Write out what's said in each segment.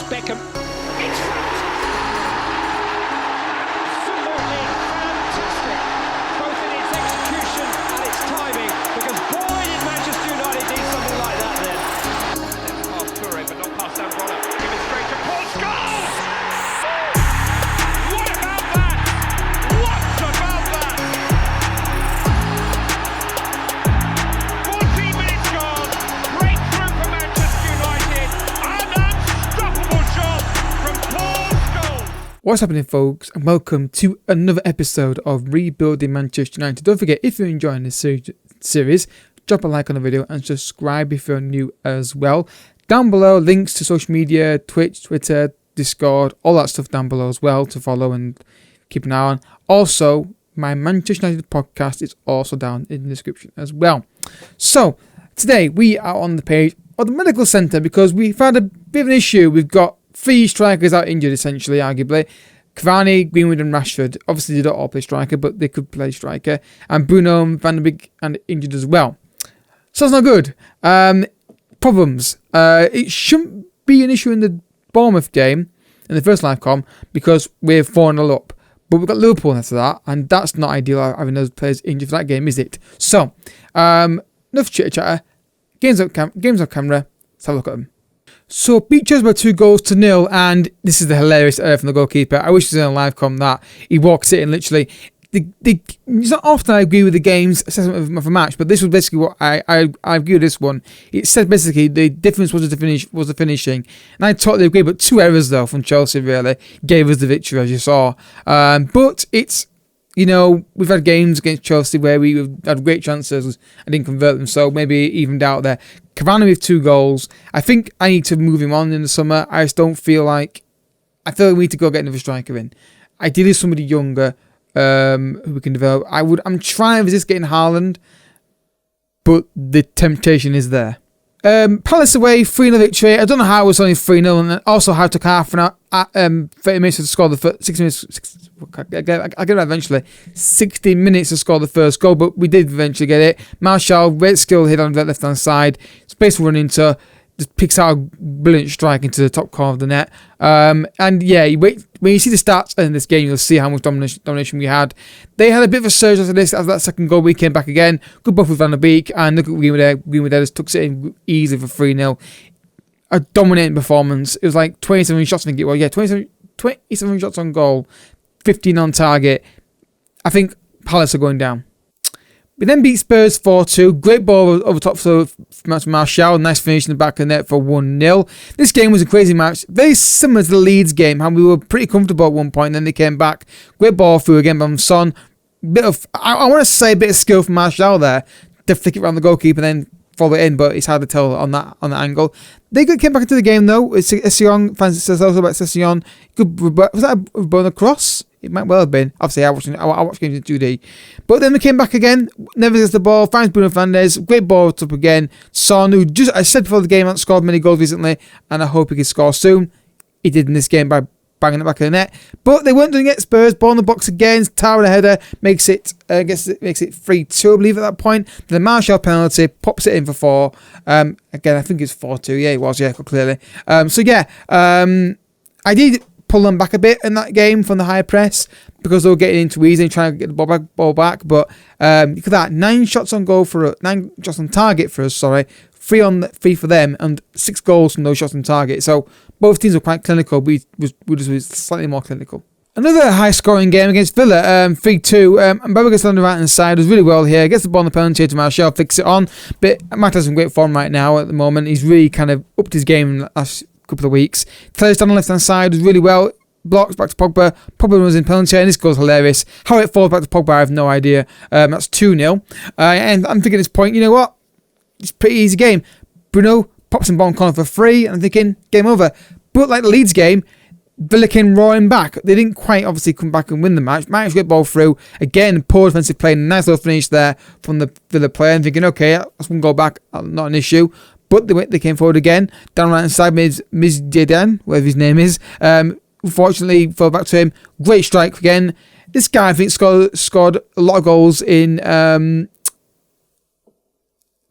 It's Beckham. It's front. Absolutely fantastic, both in its execution and its timing. Because boy, did Manchester United need something like that then. Past Toure, but not past Zambrano. Give it straight to Paul Scholes. What about that? What about that? 14 minutes gone. Breakthrough for Manchester United. An unstoppable shot from Paul Scholes. What's happening, folks, and welcome to another episode of Rebuilding Manchester United. Don't forget, if you're enjoying this series, drop a like on the video and subscribe if you're new as well. Down below, links to social media, Twitch, Twitter, Discord, all that stuff down below as well to follow and keep an eye on. Also, my Manchester United podcast is also down in the description as well. So, today we are on the page of the medical centre because we've had a bit of an issue. We've got 3 strikers out injured, essentially, arguably. Cavani, Greenwood and Rashford. Obviously, they don't all play striker, but they could play striker. And Bruno Van der Beek and injured as well. So that's not good. Problems. It shouldn't be an issue in the Bournemouth game, in the first live com, because we're 4-0 up. But we've got Liverpool after that, and that's not ideal having those players injured for that game, is it? So, enough chitter-chatter. Games on camera. Let's have a look at them. So, beat Chelsea by 2-0, and this is the hilarious error from the goalkeeper. I wish it was in a live com that. He walks it in literally. It's not often I agree with the game's assessment of a match, but this was basically what I agree with this one. It said basically the difference was the finishing, and I totally agree. But 2 errors though from Chelsea really gave us the victory, as you saw. But it's, you know, we've had games against Chelsea where we had great chances and didn't convert them, so maybe evened out there. Cavani with 2 goals. I think I need to move him on in the summer. I just don't feel like we need to go get another striker in. Ideally somebody younger. Who we can develop. I'm trying to resist getting Haaland, but the temptation is there. Palace away, 3-0 victory. I don't know how it was only 3-0, and also how it took half an hour, 30 minutes to score the first 60 minutes. I'll get it eventually. 60 minutes to score the first goal, but we did eventually get it. Martial, great skill hit on the left hand side. Space to run into. Just picks out a brilliant strike into the top corner of the net. And yeah, when you see the stats in this game, you'll see how much domination we had. They had a bit of a surge after that second goal. We came back again. Good buff with Van der Beek. And look at Greenwood there just took it in easily for 3-0. A dominating performance. It was like 27 shots, I think it was. Yeah, 27 shots on goal. 15 on target. I think Palace are going down. We then beat Spurs 4-2. Great ball over top for Martial. Nice finish in the back of the net for 1-0. This game was a crazy match. Very similar to the Leeds game. How we were pretty comfortable at one point and then they came back. Great ball through again by Son. I want to say a bit of skill from Martial there to flick it around the goalkeeper and then follow it in, but it's hard to tell on that angle. They came back into the game though. Session, fans says also about Session. Was that a Bono cross? It might well have been. Obviously, I watched games in 2D. But then we came back again. Neves gets the ball. Finds Bruno Fernandes. Great ball up again. Son, who I said before the game, hasn't scored many goals recently, and I hope he can score soon. He did in this game by banging it back of the net. But they weren't doing it. Spurs, ball in the box again. Tower the header. Makes it 3-2, I believe, at that point. Then the Martial penalty. Pops it in for 4. Again, I think it's 4-2. Yeah, it was. Yeah, clearly. I did pull them back a bit in that game from the high press because they were getting into easy and trying to get the ball back. But look at that, 9 shots on target for us. 3 for them, and 6 goals from those shots on target. So both teams were quite clinical. We was slightly more clinical. Another high-scoring game against Villa, 3-2. Mbaba gets on the right-hand side, does really well here. Gets the ball on the penalty to Martial, flicks it on. But Matt has some great form right now at the moment. He's really kind of upped his game in the last couple of weeks. Clears down the left-hand side, does really well. Blocks back to Pogba. Pogba runs in penalty, and this goal's hilarious. How it falls back to Pogba, I have no idea. That's 2-0. And I'm thinking at this point, you know what? It's a pretty easy game. Bruno pops in bottom corner for 3, and I'm thinking, game over. But like the Leeds game, Villa came roaring back. They didn't quite obviously come back and win the match. Managed to get ball through. Again, poor defensive play. Nice little finish there from the Villa player. I'm thinking, okay, that's 1 goal back. Not an issue. But they came forward again. Down right hand side, Miz Jadan, whatever his name is. Unfortunately, fell back to him. Great strike again. This guy, I think, scored a lot of goals in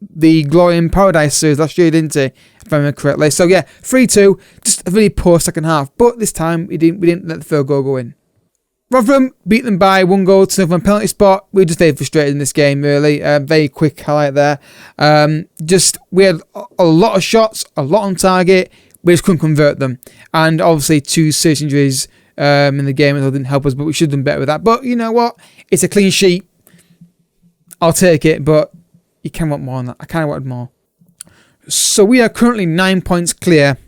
the Glory in Paradise series last year, didn't he? If I remember correctly. So yeah, 3-2, just a really poor second half. But this time we didn't let the third goal go in. Rotherham beat them by 1 goal to nothing on penalty spot. We were just very frustrated in this game, really. Very quick highlight there. We had a lot of shots, a lot on target. We just couldn't convert them. And obviously 2 serious injuries in the game that didn't help us, but we should have done better with that. But you know what? It's a clean sheet. I'll take it, but you can want more than that. I kind of wanted more. So we are currently 9 points clear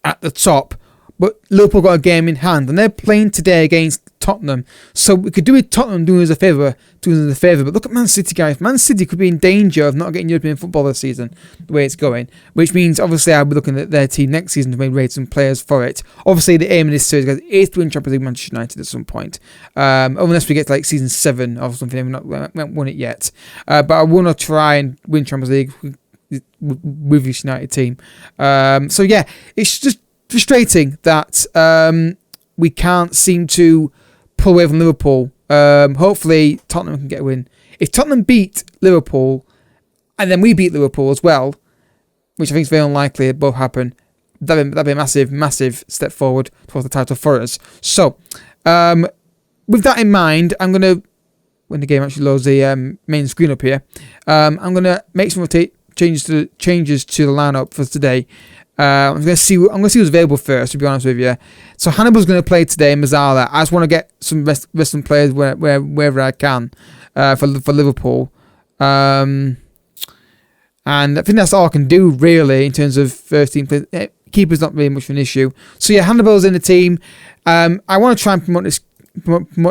at the top. But Liverpool got a game in hand, and they're playing today against Tottenham. So we could do with Tottenham doing us a favour. But look at Man City, guys. Man City could be in danger of not getting European football this season, the way it's going. Which means, obviously, I'll be looking at their team next season to maybe raise some players for it. Obviously, the aim of this series, guys, is to win Champions League Manchester United at some point. Unless we get to like season 7 or something, we haven't won it yet. But I want to try and win Champions League with this United team. So yeah, it's just frustrating that we can't seem to pull away from Liverpool. Hopefully Tottenham can get a win. If Tottenham beat Liverpool and then we beat Liverpool as well, which I think is very unlikely it both happen, that'd be a massive step forward towards the title for us. So with that in mind, I'm going to, when the game actually loads the main screen up here, I'm going to make some changes to the lineup for today. I'm going to see who's available first, to be honest with you. So Hannibal's going to play today, Mazzala. I just want to get some resting players wherever I can for Liverpool. And I think that's all I can do, really, in terms of first team players. Keeper's not really much of an issue. So yeah, Hannibal's in the team. I want to try and promote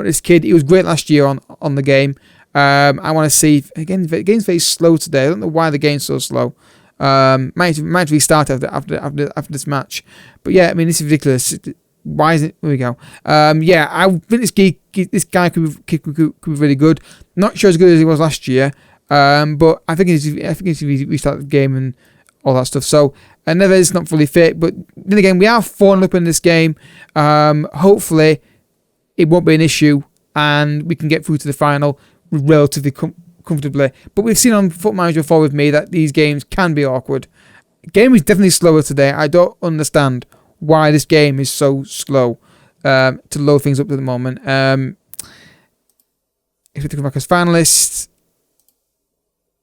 this kid. He was great last year on the game. I want to see, again, the game's very slow today. I don't know why the game's so slow. Might restart after this match, but yeah, I mean, this is ridiculous. Why is it? There we go. Yeah, I think this guy could be really good. Not sure as good as he was last year, but I think he's restart the game and all that stuff. So Neves not fully fit, but then again, we are 4-0 up in this game. Hopefully, it won't be an issue, and we can get through to the final relatively comfortably. But we've seen on Foot Manager before with me that these games can be awkward. The game is definitely slower today. I don't understand why this game is so slow to load things up at the moment. If we come back as finalists,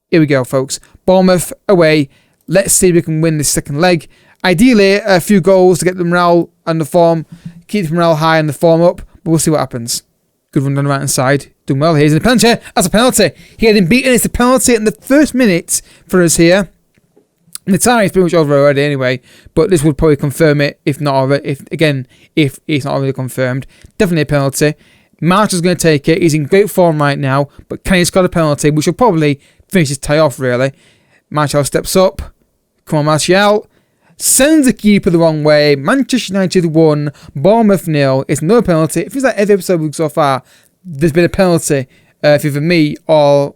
here we go, folks. Bournemouth away. Let's see if we can win this second leg. Ideally, a few goals to get the morale and the form, keep the morale high and the form up, but we'll see what happens. Good run down the right hand side. Doing well. Here's the penalty. That's a penalty. He had him beaten. It's a penalty in the first minute for us here. And the tie is pretty much over already anyway. But this would probably confirm it, if not already. If it's not already confirmed. Definitely a penalty. Marshall's going to take it. He's in great form right now. But can he score a penalty? Which will probably finish his tie off, really. Marshall steps up. Come on, Martial. Sends the keeper the wrong way. Manchester United 1, Bournemouth 0. It's no penalty. It feels like every episode so far, there's been a penalty for either me or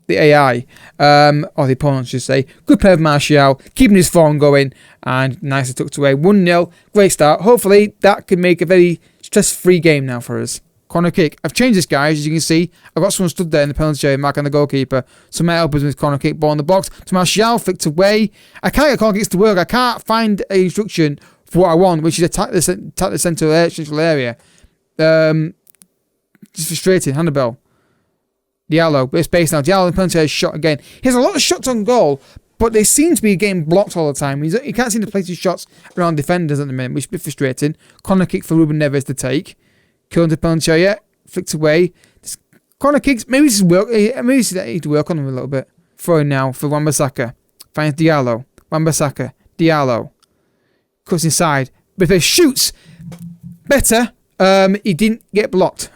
the AI, or the opponent, I should say. Good play of Martial, keeping his form going, and nicely tucked away. 1-0. Great start. Hopefully, that can make a very stress-free game now for us. Corner kick. I've changed this, guys, as you can see. I've got someone stood there in the penalty area marking the goalkeeper. So might help us with corner kick. Ball in the box. To Martial, flicked away. I can't get corner kicks to work. I can't find an instruction for what I want, which is attack the central area. Just frustrating. Hannibal. Diallo. Bit of space now. Diallo in the penalty area shot again. He has a lot of shots on goal, but they seem to be getting blocked all the time. He can't seem to place his shots around defenders at the minute, which is a bit frustrating. Corner kick for Ruben Neves to take. Kill into penalty area, flicked away. Just corner kicks, maybe this is work. Maybe this need to work on them a little bit. Throwing now for Wan-Bissaka. Finds Diallo. Wan-Bissaka. Diallo. Cuts inside. But if he shoots better, he didn't get blocked.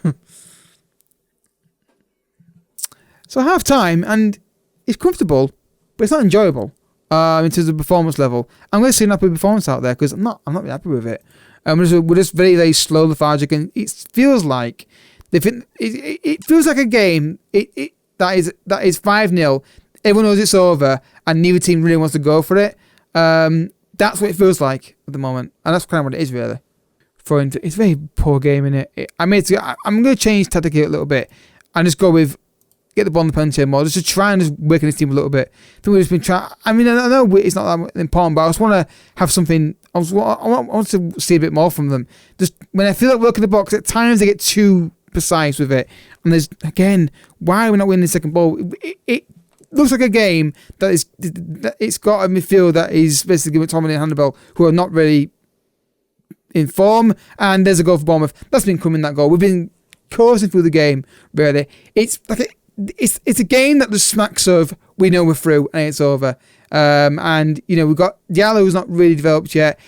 So half time, and it's comfortable, but it's not enjoyable in terms of performance level. I'm going to see an happy performance out there because I'm not really happy with it. We're just very, very slow, lethargic, and it feels like it feels like a game that is 5-0. Everyone knows it's over, and neither team really wants to go for it. That's what it feels like at the moment, and that's kind of what it is, really. It's a very poor game, innit? I'm going to change tactically a little bit and just go with get the ball on the penalty more, just to try and just work in this team a little bit. I think we've just been trying. I mean, I know it's not that important, but I just want to have something. I want to see a bit more from them. Just when I feel like working the box, at times they get too precise with it. And there's, again, why are we not winning the second ball? It looks like a game it's got a midfield that is basically McTominay and Hannibal, who are not really in form. And there's a goal for Bournemouth. That's been coming, that goal. We've been coursing through the game, really. It's like it's a game that just smacks of, we know we're through and it's over. And, you know, we've got Diallo, who's not really developed yet.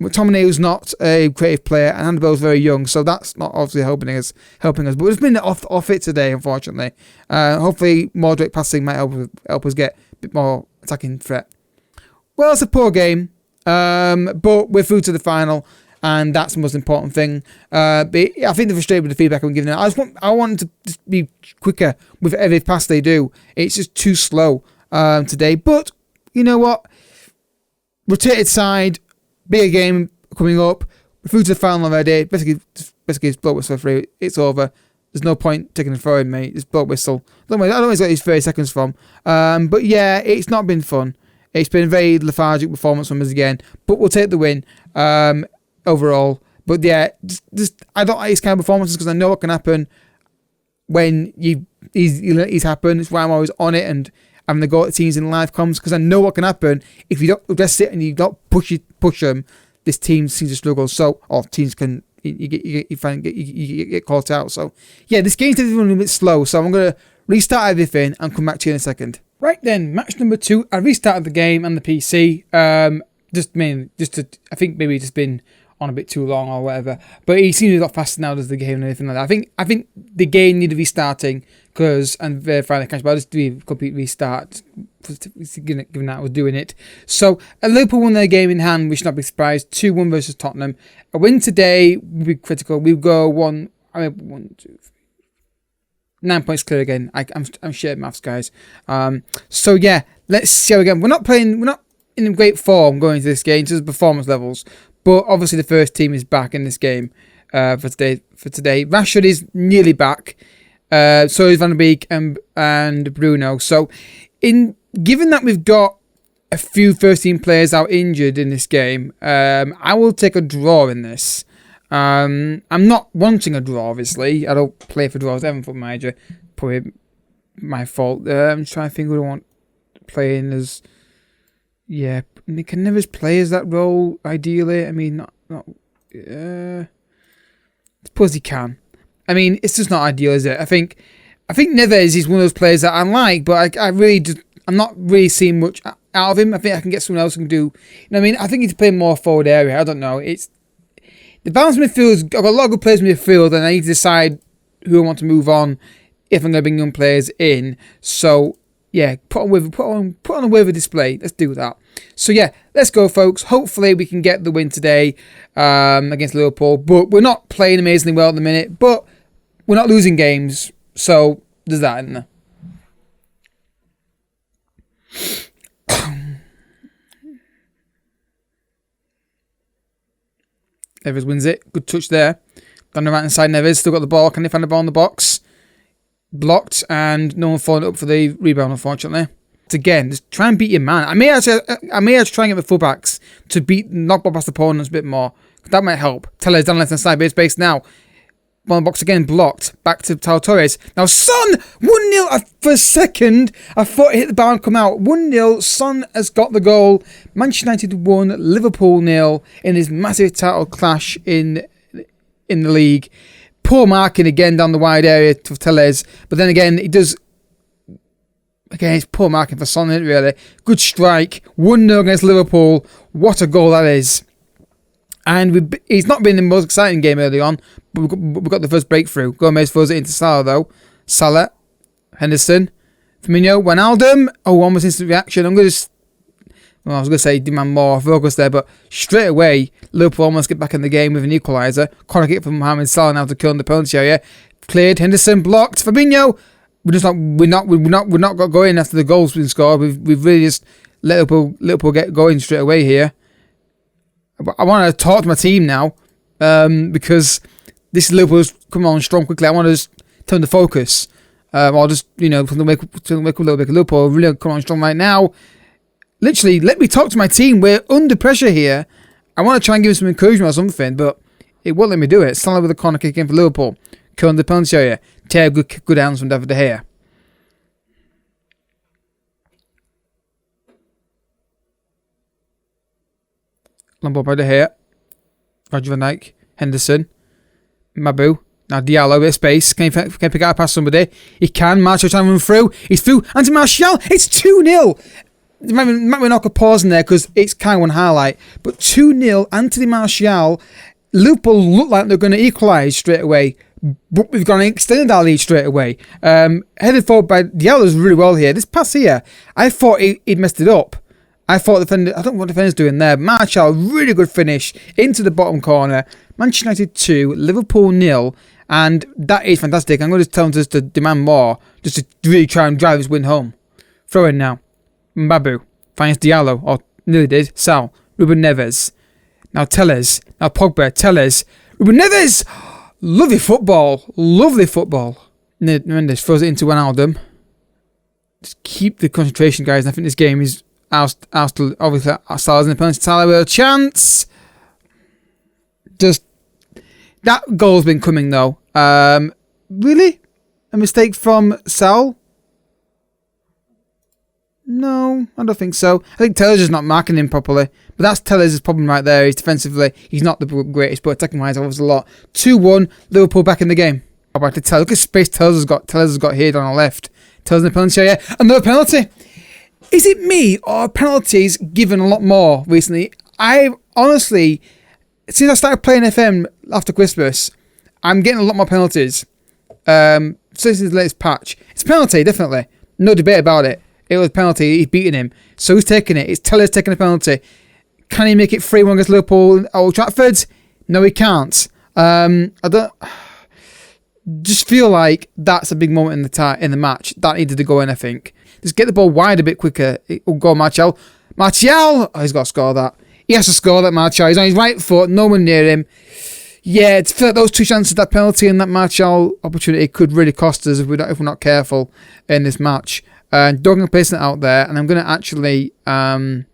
McTominay, who's not a creative player, and Hannibal's very young, so that's not obviously helping us. But we've been off it today, unfortunately. Hopefully, more direct passing might help us get a bit more attacking threat. Well, it's a poor game, but we're through to the final, and that's the most important thing. But I think they're frustrated with the feedback I'm giving them. I want to just be quicker with every pass they do. It's just too slow today. But you know what? Rotated side. Bigger game coming up. We're through to the final already. Basically, it's blow whistle free. It's over. There's no point taking a throw in, mate. It's blow whistle. I don't know where he's got these 30 seconds from. But yeah, it's not been fun. It's been a very lethargic performance from us again. But we'll take the win overall. But yeah, just I don't like these kind of performances because I know what can happen when he's happened. It's why I'm always on it and having to go at teams in live comms, because I know what can happen if you don't just sit and you don't push them. This team seems to struggle. So, or teams can you get caught out. So, yeah, this game's a bit slow. So I'm gonna restart everything and come back to you in a second. Right then, match number 2. I restarted the game and the PC. I think maybe just been on a bit too long or whatever. But he seems a lot faster now, does the game and everything like that. I think the game needed restarting and verifying the cache, but I'll just do a complete restart given that I was doing it. So Liverpool won their game in hand, we should not be surprised. 2-1 versus Tottenham. A win today would be critical. We go 1, 2, 3. 9 points clear again. I'm shit at maths, guys. So yeah, let's see how we go. We're not in great form going into this game, just performance levels. But obviously the first team is back in this game for today. Rashford is nearly back. So is Van der Beek and Bruno. So given that we've got a few first team players out injured in this game, I will take a draw in this. I'm not wanting a draw, obviously. I don't play for draws. I haven't put manager. Probably my fault. I'm trying to think who I want playing as. Yeah, can Neves play as that role ideally? I mean, I suppose he can. I mean, it's just not ideal, is it? I think Neves is one of those players that I like, but I'm not really seeing much out of him. I think I can get someone else who can do. You know what I mean? I think he's playing more forward area. I don't know. It's the balance midfield. I've got a lot of good players in midfield, and I need to decide who I want to move on if I'm going to bring young players in. So yeah, put on a wave of display. Let's do that. So yeah, let's go, folks. Hopefully we can get the win today against Liverpool. But we're not playing amazingly well at the minute. But we're not losing games, so there's that, isn't there? Neves wins it. Good touch there. Down the right hand side, Neves still got the ball. Can they find the ball in the box? Blocked, and no one followed up for the rebound, unfortunately. Again, just try and beat your man. I may actually try and get the fullbacks to knock ball past opponents a bit more. That might help. Tellez down left hand side, base now. One box again, blocked. Back to Tao Torres. Now Son, 1-0 for a second. I thought it hit the bar and come out. 1-0. Son has got the goal. Manchester United 1, Liverpool 0 in his massive title clash in the league. Poor marking again down the wide area for Tellez. But then again, it does. Again, it's poor marking for Son, isn't it, really? Good strike. 1-0 against Liverpool. What a goal that is. And he's not been the most exciting game early on, but we've got the first breakthrough. Gomez throws it into Salah, though. Salah, Henderson, Firmino, Wijnaldum. Oh, almost instant reaction. I was going to say demand more focus there, but straight away, Liverpool almost get back in the game with an equaliser. Corner kick from Mohamed Salah now to kill in the penalty area. Cleared, Henderson blocked. Firmino. We're not got going after the goals been scored. We've really just let Liverpool get going straight away here. I want to talk to my team now because this Liverpool's come on strong quickly. I want to just turn the focus. or just, something wake up a little bit. Liverpool really come on strong right now. Literally, let me talk to my team. We're under pressure here. I want to try and give him some encouragement or something, but it won't let me do it. Salah with a corner kick in for Liverpool. Curling the penalty area. Good hands from David De Gea. Long ball by De Gea. Roger Van Dijk. Henderson. Mabu. Now Diallo, bit of space. Can he pick out past somebody? He can. Martial trying to run through. He's through. Anthony Martial. It's 2-0. Might be knock a pause in there because it's kind of one highlight. But 2-0. Anthony Martial. Liverpool look like they're going to equalise straight away. But we've got to extend our lead straight away. Headed forward by Diallo's really well here. This pass here, I thought he'd messed it up. I don't know what the defender's doing there. Martial, really good finish into the bottom corner. Manchester United 2, Liverpool 0. And that is fantastic. I'm going to tell them to demand more, just to really try and drive this win home. Throw in now. Mbabu finds Diallo, or nearly did. Sal. Ruben Neves. Now Telles. Now Pogba. Telles. Ruben Neves! Lovely football. Lovely football. Neves throws it into Wijnaldum. Just keep the concentration, guys. I think this game is obviously Salah's in the penalty. Salah with a chance. Just that goal's been coming though. Really? A mistake from Sal? No, I don't think so. I think Taylor's just not marking him properly. But that's Taylor's problem right there. He's defensively, he's not the greatest, but attacking-wise, obviously a lot. 2-1, Liverpool back in the game. How about to tell? Look at space Taylor's got here down the left. Taylor's in the penalty area. Another penalty. Is it me or are penalties given a lot more recently? I honestly, since I started playing FM after Christmas, I'm getting a lot more penalties. Since the latest patch. It's a penalty, definitely. No debate about it. It was a penalty. He's beating him. So who's taking it? It's Taylor's taking a penalty. Can he make it 3-1 against Liverpool at Old Trafford? No, he can't. I don't. Just feel like that's a big moment in the match. That needed to go in, I think. Just get the ball wide a bit quicker. It'll go Martial. Martial! Oh, he's got to score that. He has to score that, Martial. He's on his right foot. No one near him. Yeah, I feel like those two chances, that penalty and that Martial opportunity could really cost us if we're not careful in this match. Don't going to place it out there, and I'm going to actually I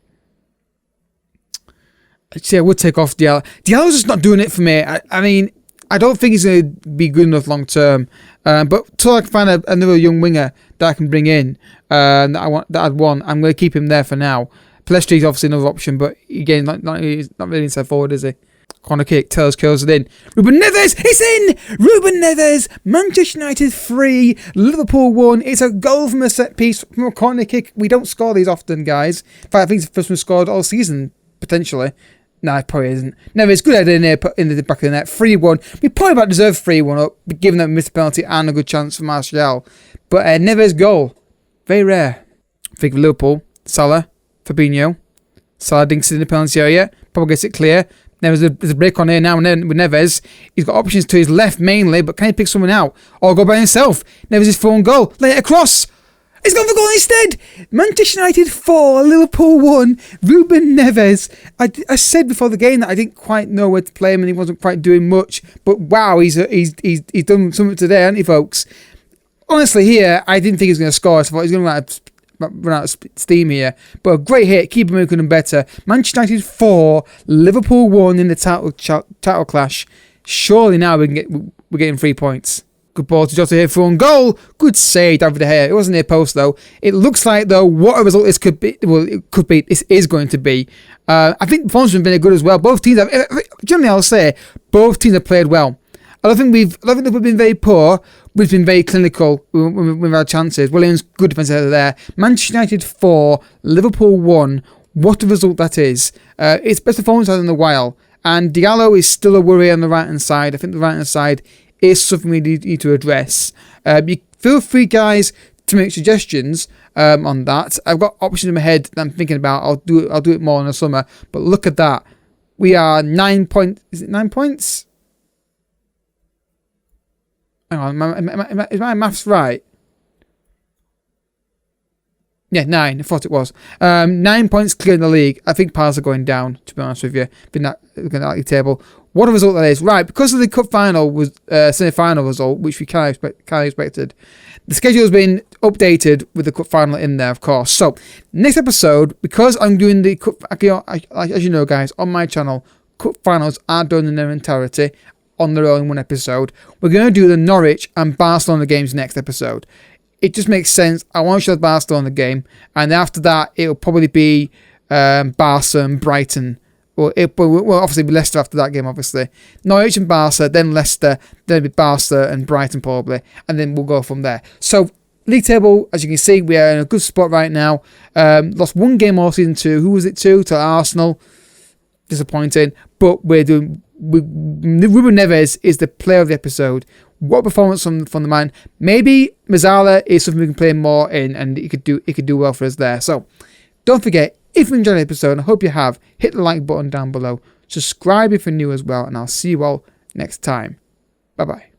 would take off Diallo. Diallo's just not doing it for me. I mean, I don't think he's going to be good enough long term. But until I can find another young winger that I can bring in, that I'd want, I'm going to keep him there for now. Pellistri is obviously another option, but again, he's not really inside forward, is he? Corner kick, Taylor's curls it in. Ruben Neves, it's in! Ruben Neves, Manchester United 3, Liverpool 1. It's a goal from a set piece, from a corner kick. We don't score these often, guys. In fact, I think it's the first one scored all season, potentially. No, it probably isn't. Neves, good header in there, in the back of the net. 3-1. We probably about deserve 3-1 up, given that we missed a penalty and a good chance for Martial. But Neves' goal, very rare. Think of Liverpool, Salah, Fabinho. Salah dinks it in the penalty area, probably gets it clear. There's a break on here now and then with Neves. He's got options to his left mainly, but can he pick someone out? Or go by himself? Neves' his own goal. Lay it across. He's gone for goal instead. Manchester United 4, Liverpool 1. Ruben Neves. I said before the game that I didn't quite know where to play him and he wasn't quite doing much. But wow, he's done something today, hasn't he, folks? Honestly, here, I didn't think he was going to score. I thought he was going to run out of steam here, but a great hit, keep him making them better. Manchester United 4, Liverpool 1 in the title clash. Surely now we're getting 3 points. Good ball to Jota here for one goal. Good save, David De Gea. It wasn't near post though. It looks like though what a result this could be. Well, it could be. This is going to be. I think the performance has been good as well. Both teams have. Generally, I'll say both teams have played well. I don't think we've been very poor. We've been very clinical with our chances. Williams, good defence out there. Manchester United 4, Liverpool 1. What a result that is. It's best performance I've had in a while. And Diallo is still a worry on the right-hand side. I think the right-hand side is something we need to address. You feel free, guys, to make suggestions on that. I've got options in my head that I'm thinking about. I'll do it more in the summer. But look at that. We are 9 points. Is it 9 points? Hang on, is my maths right? Yeah, 9. I thought it was. 9 points clear in the league. I think Pals are going down, to be honest with you. Been looking at the table. What a result that is. Right, because of the cup final was semi-final result, which we kind of expected, the schedule has been updated with the cup final in there, of course. So, next episode, because I'm doing the cup, as you know, guys, on my channel, cup finals are done in their entirety on their own in one episode. We're going to do the Norwich and Barcelona games next episode. It just makes sense. I want to show the Barcelona game, and after that, it'll probably be Barca and Brighton. Well, obviously be Leicester after that game, obviously. Norwich and Barca, then Leicester, then it'll be Barca and Brighton probably, and then we'll go from there. So, league table, as you can see, we are in a good spot right now. Lost one game all season 2. Who was it to? To Arsenal. Disappointing. But we're doing... Ruben Neves is the player of the episode. What performance from the man. Maybe Mazzala is something we can play more in, and he could do well for us there. So, don't forget, if you enjoyed the episode, and I hope you have, hit the like button down below. Subscribe if you're new as well, and I'll see you all next time. Bye-bye.